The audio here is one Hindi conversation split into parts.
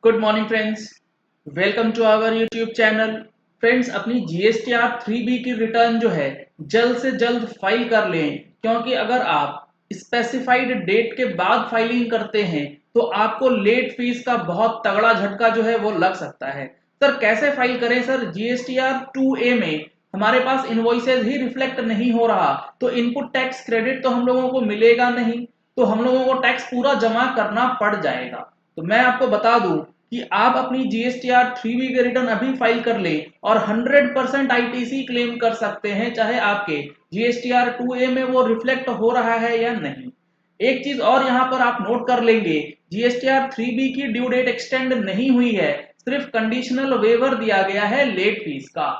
Good morning friends, welcome to our YouTube channel. Friends, अपनी जीएसटीआर 3B की रिटर्न जो है जल्द से जल्द फाइल कर लें, क्योंकि अगर आप स्पेसिफाइड डेट के बाद फाइलिंग करते हैं तो आपको लेट फीस का बहुत तगड़ा झटका जो है वो लग सकता है। सर कैसे फाइल करें? सर जीएसटीआर 2A में हमारे पास इनवॉइसेज ही रिफ्लेक्ट नहीं हो रहा, तो इनपुट टैक्स क्रेडिट तो हम लोगों को मिलेगा नहीं, तो हम लोगों को टैक्स पूरा जमा करना पड़ जाएगा। तो मैं आपको बता दूं कि आप अपनी जीएसटीआर 3B के रिटर्न अभी फाइल कर लें और 100% आईटीसी क्लेम कर सकते हैं, चाहे आपके जीएसटीआर 2A में वो रिफ्लेक्ट हो रहा है या नहीं। एक चीज और यहाँ पर आप नोट कर लेंगे, जीएसटीआर 3B की ड्यू डेट एक्सटेंड नहीं हुई है, सिर्फ कंडीशनल वेवर दिया गया है लेट फीस का।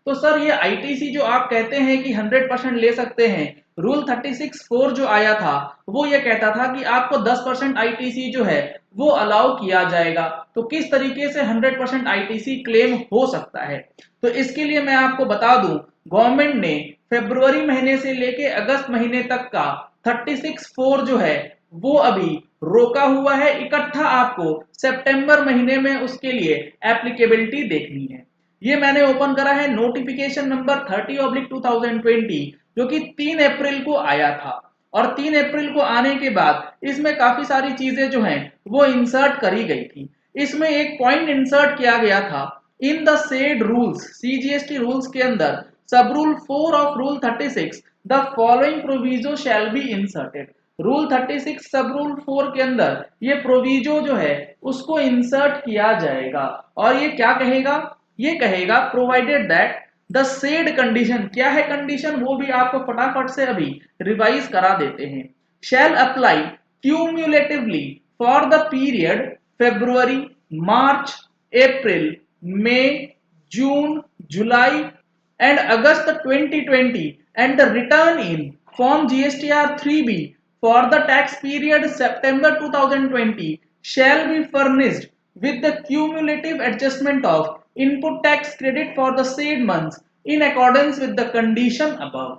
तो सर ये आईटीसी जो आप कहते हैं कि 100% ले सकते हैं, रूल 36(4) जो आया था वो ये कहता था कि आपको 10% आईटीसी जो है वो अलाउ किया जाएगा। तो किस तरीके से 100% आईटीसी क्लेम हो सकता है? तो इसके लिए मैं आपको बता दूं, गवर्नमेंट ने फरवरी महीने से लेके अगस्त महीने तक का 36(4) जो है वो अभी रोका हुआ है। इकट्ठा आपको सितंबर महीने में उसके लिए एप्लीकेबिलिटी देखनी है। ये मैंने ओपन करा है नोटिफिकेशन नंबर 30/2020 जो कि 3 अप्रैल को आया था, और 3 अप्रैल को आने के बाद इसमें काफी सारी चीजें जो हैं वो इंसर्ट करी गई थी। इसमें एक पॉइंट इंसर्ट किया गया था, in the said rules, CGST rules के अंदर सब rule 4 of rule 36 the following proviso shall be inserted. Rule 36 सब रूल 4 के अंदर ये प्रोविजो जो है उसको इंसर्ट किया जाएगा, और ये क्या कहेगा? ये कहेगा provided that the said condition, क्या है कंडीशन वो भी आपको फटाफट से अभी रिवाइज करा देते हैं। Shall apply cumulatively for the period February, March, April, May, June, July and August 2020 and the return in form GSTR 3B for the tax period September 2020 shall be furnished with the cumulative adjustment of input tax credit for the said months in accordance with the condition above।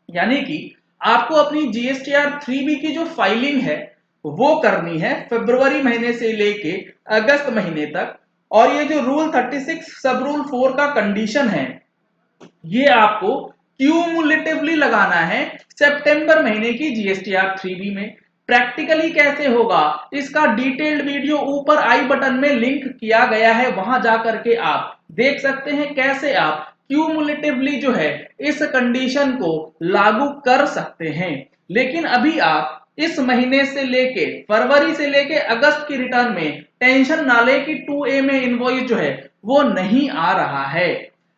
यानी कि आपको अपनी जीएसटीआर 3B की जो फाइलिंग है वो करनी है फरवरी महीने से लेके अगस्त महीने तक, और ये जो रूल 36 सब रूल 4 का कंडीशन है ये आपको क्यूमुलेटिवली लगाना है सितंबर महीने की जीएसटीआर 3B में। प्रैक्टिकली कैसे होगा इसका डिटेल्ड वीडियो ऊपर आई बटन में लिंक किया गया है, वहां जाकर के आप देख सकते हैं कैसे आप क्यूमुलेटिवली जो है इस कंडीशन को लागू कर सकते हैं। लेकिन अभी आप इस महीने से लेके फरवरी से लेके अगस्त की रिटर्न में टेंशन ना ले कि 2A में इनवॉइस जो है वो नहीं आ रहा है।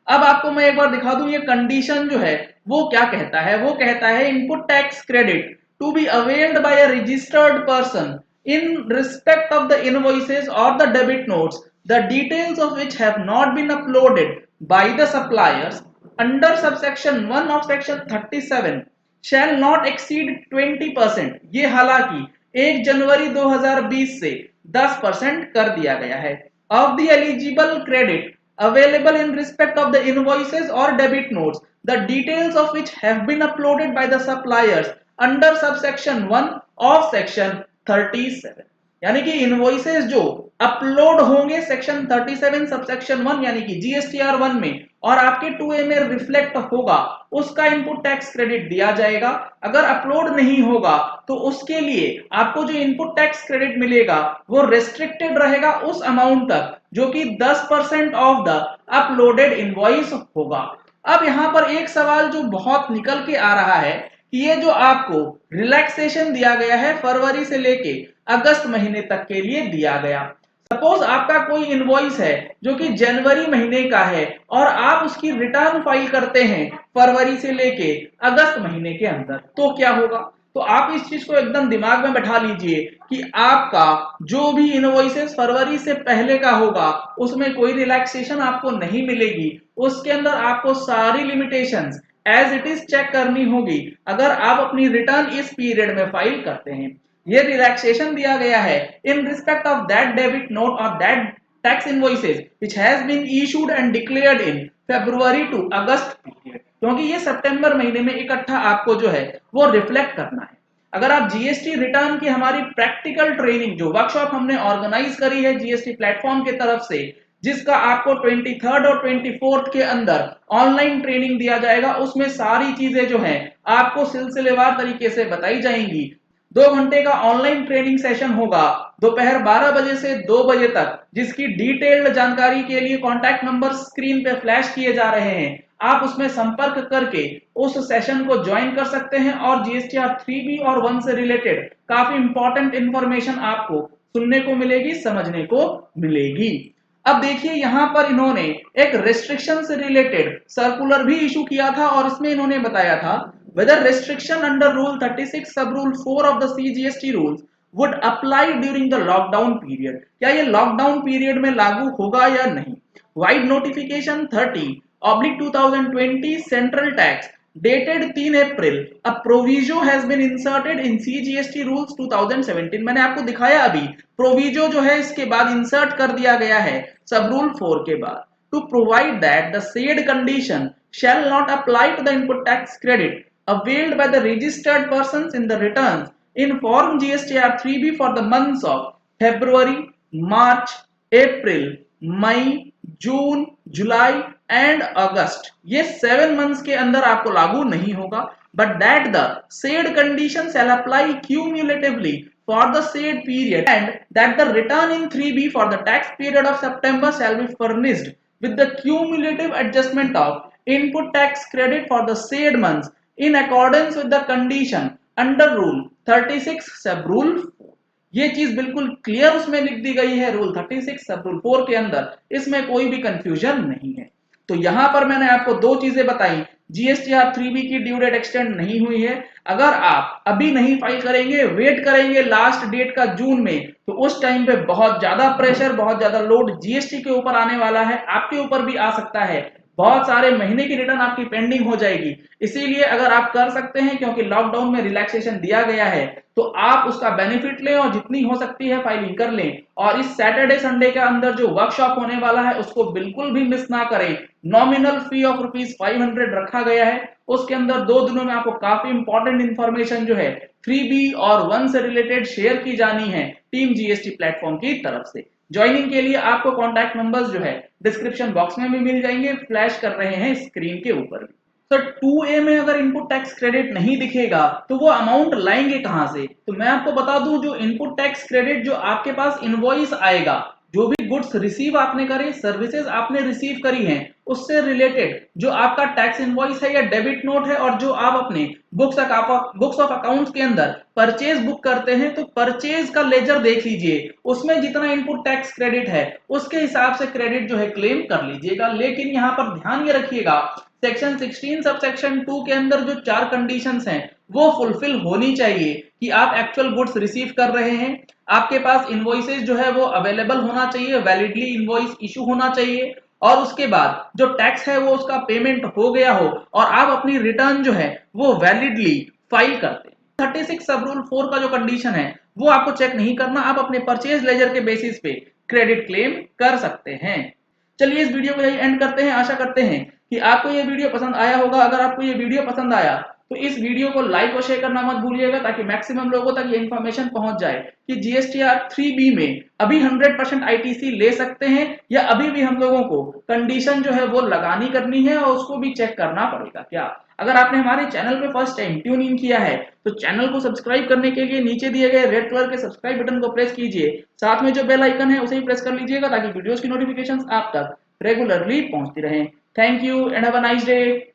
अब आपको मैं एक बार दिखा दूं ये कंडीशन जो है वो क्या कहता है। वो कहता है input tax credit to be availed by a registered person in respect of the invoices or the debit notes, the details of which have not been uploaded by the suppliers under subsection 1 of section 37 shall not exceed 20%। ये हालांकि 1 जनवरी 2020 से 10% कर दिया गया है of the eligible credit available in respect of the invoices or debit notes, the details of which have been uploaded by the suppliers under subsection 1 of section 37। यानी कि इनवॉइसेस जो अपलोड होंगे सेक्शन 37 सबसेक्शन 1 यानी कि जीएसटीआर 1 में और आपके 2A में रिफ्लेक्ट होगा, उसका इनपुट टैक्स क्रेडिट दिया जाएगा। अगर अपलोड नहीं होगा तो उसके लिए आपको जो इनपुट टैक्स क्रेडिट मिलेगा वो रेस्ट्रिक्टेड रहेगा उस अमाउंट तक जो कि 10% ऑफ द अपलोडेड इनवॉइस होगा। अब यहां पर एक सवाल जो बहुत निकल के आ रहा है कि ये जो आपको रिलैक्सेशन दिया गया है फरवरी से लेके अगस्त महीने तक के लिए दिया गया, सपोज आपका कोई इनवॉइस है जो कि जनवरी महीने का है और आप उसकी रिटर्न फाइल करते हैं फरवरी से लेके अगस्त महीने के अंदर, तो क्या होगा? तो आप इस चीज को एकदम दिमाग में बैठा लीजिए कि आपका जो भी इनवॉइसेस फरवरी से पहले का होगा उसमें कोई रिलैक्सेशन आपको नहीं मिलेगी, उसके अंदर आपको सारी limitations as it is check करनी होगी अगर आप अपनी रिटर्न इस पीरियड में फाइल करते हैं। ये रिलैक्सेशन दिया गया है in respect of that debit note और that tax invoices which has been issued and declared in February to August period, क्योंकि ये सितंबर महीने में इकट्ठा आपको जो है वो रिफ्लेक्ट करना है। अगर आप जीएसटी रिटर्न की हमारी प्रैक्टिकल ट्रेनिंग जो वर्कशॉप हमने ऑर्गेनाइज करी है जीएसटी प्लेटफॉर्म के तरफ से, जिसका आपको 23 और 24 के अंदर ऑनलाइन ट्रेनिंग दिया जाएगा, उसमें सारी चीजें जो हैं आपको सिलसिलेवार तरीके से बताई जाएंगी। 2 घंटे का ऑनलाइन ट्रेनिंग सेशन होगा दोपहर 12 बजे से 2 बजे तक, जिसकी डिटेल्ड जानकारी के लिए कॉन्टैक्ट नंबर स्क्रीन पे फ्लैश किए जा रहे हैं। आप उसमें संपर्क करके उस सेशन को ज्वाइन कर सकते हैं और जीएसटीआर 3B और 1 से रिलेटेड काफी इंपॉर्टेंट इंफॉर्मेशन आपको सुनने को मिलेगी, समझने को मिलेगी। अब देखिए यहाँ पर इन्होंने एक रेस्ट्रिक्शन से रिलेटेड सर्कुलर भी इशू किया था और इसमें इन्होंने बताया था whether restriction under rule 36 sub rule 4 of the CGST rules would apply during the lockdown period। क्या ये लॉकडाउन पीरियड में लागू होगा या नहीं। Wide notification 30/2020 central tax dated 3 April, a proviso has been inserted in CGST rules 2017। मैंने आपको दिखाया अभी प्रोविजो जो है इसके बाद इंसर्ट कर दिया गया है सब रूल 4 के बाद, to provide that the said condition shall not apply to the input tax credit availed by the registered persons in the returns in form GSTR 3B for the months of February, March, April, May, June, July and August. ये 7 मंथ्स के अंदर आपको लागू नहीं होगा, but that the said condition shall apply cumulatively for the said period and that the return in 3B for the tax period of September shall be furnished with the cumulative adjustment of input tax credit for the said months in accordance with the condition under rule 36 sub rule 4। ये चीज बिल्कुल क्लियर उसमें लिख दी गई है रूल 36 सब रूल 4 के अंदर, इसमें कोई भी कंफ्यूजन नहीं है। तो यहां पर मैंने आपको 2 चीजें बताई, जीएसटीआर 3B की ड्यू डेट एक्सटेंड नहीं हुई है। अगर आप अभी नहीं फाइल करेंगे, वेट करेंगे लास्ट डेट का जून में, तो उस टाइम पे बहुत ज्यादा प्रेशर, बहुत ज्यादा लोड जीएसटी के ऊपर आने वाला है, आपके ऊपर भी आ सकता है। बहुत सारे महीने की रिटर्न आपकी पेंडिंग हो जाएगी। इसीलिए अगर आप कर सकते हैं, क्योंकि लॉकडाउन में रिलैक्सेशन दिया गया है, तो आप उसका बेनिफिट लें और जितनी हो सकती है फाइलिंग कर लें। और इस सैटरडे संडे के अंदर जो वर्कशॉप होने वाला है उसको बिल्कुल भी मिस ना करें। नॉमिनल फी ऑफ ₹500 रखा गया है, उसके अंदर 2 दिनों में आपको काफी इंपॉर्टेंट इंफॉर्मेशन जो है 3B और 1 से रिलेटेड शेयर की जानी है टीम जीएसटी प्लेटफॉर्म की तरफ से। ज्वाइनिंग के लिए आपको कॉन्टैक्ट नंबर्स जो है डिस्क्रिप्शन बॉक्स में भी मिल जाएंगे, फ्लैश कर रहे हैं स्क्रीन के ऊपर भी। तो 2A में अगर इनपुट टैक्स क्रेडिट नहीं दिखेगा तो वो अमाउंट लाएंगे कहां से। तो मैं आपको बता दूं, जो इनपुट टैक्स क्रेडिट जो आपके पास इनवॉइस आएगा, जो भी गुड्स रिसीव आपने करे, सर्विसेज आपने रिसीव करी हैं, उससे रिलेटेड जो आपका टैक्स इनवॉइस है या डेबिट नोट है, और जो आप अपने बुक्स ऑफ अकाउंट्स के अंदर परचेज बुक करते हैं, तो परचेज का लेजर देख लीजिए, उसमें जितना इनपुट टैक्स क्रेडिट है उसके हिसाब से क्रेडिट जो है क्लेम कर लीजिएगा। लेकिन यहाँ पर ध्यान ये रखिएगा, सेक्शन 16 सब सेक्शन 2 के अंदर जो 4 कंडीशंस हैं वो फुलफिल होनी चाहिए कि आप एक्चुअल गुड्स रिसीव कर रहे हैं, आपके पास इनवॉइसेज जो है वो अवेलेबल होना चाहिए, वैलिडली इनवॉइस इशू होना चाहिए, और उसके बाद जो टैक्स है वो उसका पेमेंट हो गया हो और आप अपनी रिटर्न जो है वो वैलिडली फाइल करते हैं। 36 सब रूल 4 का जो कंडीशन है वो आपको चेक नहीं करना, आप अपने परचेज लेजर के बेसिस पे क्रेडिट क्लेम कर सकते हैं। चलिए इस वीडियो को यही एंड करते हैं। आशा करते हैं कि आपको ये वीडियो पसंद आया होगा। अगर आपको ये वीडियो पसंद आया तो इस वीडियो को लाइक और शेयर करना मत भूलिएगा, ताकि मैक्सिमम लोगों तक ये इन्फॉर्मेशन पहुंच जाए कि जीएसटीआर 3B में अभी 100% आईटीसी ले सकते हैं या अभी भी हम लोगों को कंडीशन जो है वो लगानी करनी है और उसको भी चेक करना पड़ेगा क्या। अगर आपने हमारे चैनल पे फर्स्ट टाइम ट्यून इन किया है तो चैनल को सब्सक्राइब करने के लिए नीचे दिए गए रेड कलर के सब्सक्राइब बटन को प्रेस कीजिए, साथ में जो बेल आइकन है उसे भी प्रेस कर लीजिएगा, ताकि वीडियोस की नोटिफिकेशंस आप तक रेगुलरली पहुंचती रहें। Thank you and have a nice day.